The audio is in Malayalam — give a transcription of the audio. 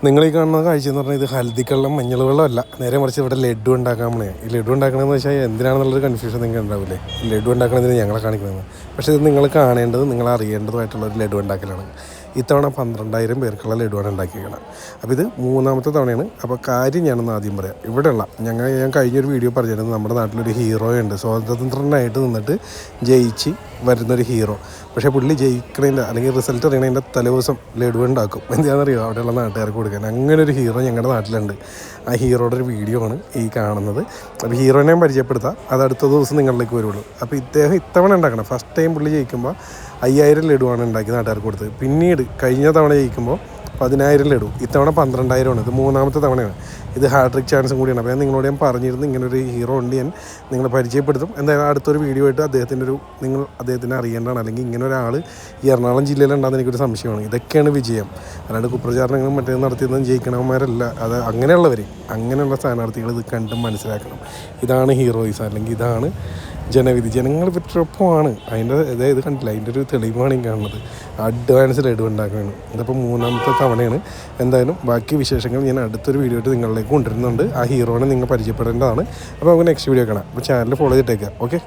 നിങ്ങൾ ഈ കാണുന്ന കാഴ്ച എന്ന് പറഞ്ഞാൽ ഇത് ഹൽദിക്കള്ളം മഞ്ഞൾ വെള്ളമല്ല, നേരെ മറിച്ച് ഇവിടെ ലഡു ഉണ്ടാക്കാൻ പോണേ. ഈ ലഡു ഉണ്ടാക്കണമെന്ന് വെച്ചാൽ എന്തിനാണെന്നുള്ളൊരു കൺഫ്യൂഷൻ നിങ്ങൾക്ക് ഉണ്ടാവില്ലേ. ലഡു ഉണ്ടാക്കണതിന് ഞങ്ങളെ കാണിക്കുന്നത്, പക്ഷേ ഇത് നിങ്ങൾ കാണേണ്ടത്, നിങ്ങൾ അറിയേണ്ടതുമായിട്ടുള്ള ഒരു ലഡു ഉണ്ടാക്കലാണ്. ഇത്തവണ 12,000 പേർക്കുള്ള ലഡുവാണ് ഉണ്ടാക്കിയിരിക്കണം. അപ്പോൾ ഇത് 3ാമത്തെ തവണയാണ്. അപ്പോൾ കാര്യം ഞാനൊന്ന് ആദ്യം പറയാം. ഇവിടെയുള്ള ഞാൻ കഴിഞ്ഞൊരു വീഡിയോ പറഞ്ഞിരുന്നത് നമ്മുടെ നാട്ടിലൊരു ഹീറോയുണ്ട്, സ്വതന്ത്രനായിട്ട് നിന്നിട്ട് ജയിച്ച് വരുന്നൊരു ഹീറോ. പക്ഷേ പുള്ളി ജയിക്കണതിൻ്റെ അല്ലെങ്കിൽ റിസൾട്ട് അറിയണതിൻ്റെ തലേദിവസം ലഡു ഉണ്ടാക്കും. എന്താണെന്നറിയോ, അവിടെയുള്ള നാട്ടുകാർക്ക് കൊടുക്കാൻ. അങ്ങനെ ഒരു ഹീറോ ഞങ്ങളുടെ നാട്ടിലുണ്ട്. ആ ഹീറോയുടെ ഒരു വീഡിയോ ആണ് ഈ കാണുന്നത്. അപ്പോൾ ഹീറോനെ പരിചയപ്പെടുത്താം, അത് അടുത്ത ദിവസം നിങ്ങളിലേക്ക് വരുള്ളൂ. അപ്പോൾ ഇദ്ദേഹം ഇത്തവണ ഉണ്ടാക്കണം. ഫസ്റ്റ് ടൈം പുള്ളി ജയിക്കുമ്പോൾ 5,000 ലഡുവാണ് ഉണ്ടാക്കി നാട്ടുകാർക്ക് കൊടുത്തത്. പിന്നീട് കഴിഞ്ഞ തവണ ജയിക്കുമ്പോൾ 10,000 ലഡു, ഇത്തവണ 12,000ആണ്. ഇത് 3ാമത്തെ തവണയാണ്. ഇത് ഹാട്രിക് ചാൻസും കൂടിയാണ്. അപ്പോൾ നിങ്ങളോട് ഞാൻ പറഞ്ഞിരുന്നു ഇങ്ങനൊരു ഹീറോ ഉണ്ട്, ഞാൻ നിങ്ങളെ പരിചയപ്പെടുത്തും. എന്തായാലും അടുത്തൊരു വീഡിയോ ആയിട്ട് നിങ്ങൾ അദ്ദേഹത്തിനെ അറിയേണ്ടതാണ്. അല്ലെങ്കിൽ ഇങ്ങനെ ഒരാൾ ഈ എറണാകുളം ജില്ലയിലുണ്ടാകുന്ന എനിക്കൊരു സംശയമാണ്. ഇതൊക്കെയാണ് വിജയം. അല്ലാണ്ട് കുപ്രചാരണങ്ങളും മറ്റേ നടത്തിയതും ജയിക്കണവന്മാരല്ല. അത് അങ്ങനെയുള്ള സ്ഥാനാർത്ഥികൾ ഇത് കണ്ടും മനസ്സിലാക്കണം. ഇതാണ് ഹീറോയിസ്, അല്ലെങ്കിൽ ഇതാണ് ജനവിധി. ജനങ്ങൾ ഇവരൊപ്പമാണ്. ഇത് കണ്ടില്ല, അതിൻ്റെ ഒരു തെളിവാണ് ഈ കാണുന്നത്. അഡ്വാൻസ് ലഡു ഉണ്ടാക്കുകയാണ്. ഇതിപ്പോൾ 3ാമത്തെ തവണയാണ്. എന്തായാലും ബാക്കി വിശേഷങ്ങൾ ഞാൻ അടുത്തൊരു വീഡിയോ ആയിട്ട് നിങ്ങളിലേക്ക് കൊണ്ടുവരുന്നുണ്ട്. ആ ഹീറോനെ നിങ്ങൾ പരിചയപ്പെടേണ്ടതാണ്. അപ്പോൾ നമുക്ക് നെക്സ്റ്റ് വീഡിയോ കാണാം. അപ്പോൾ ചാനൽ ഫോളോ ചെയ്തിട്ടേക്കുക. ഓക്കെ.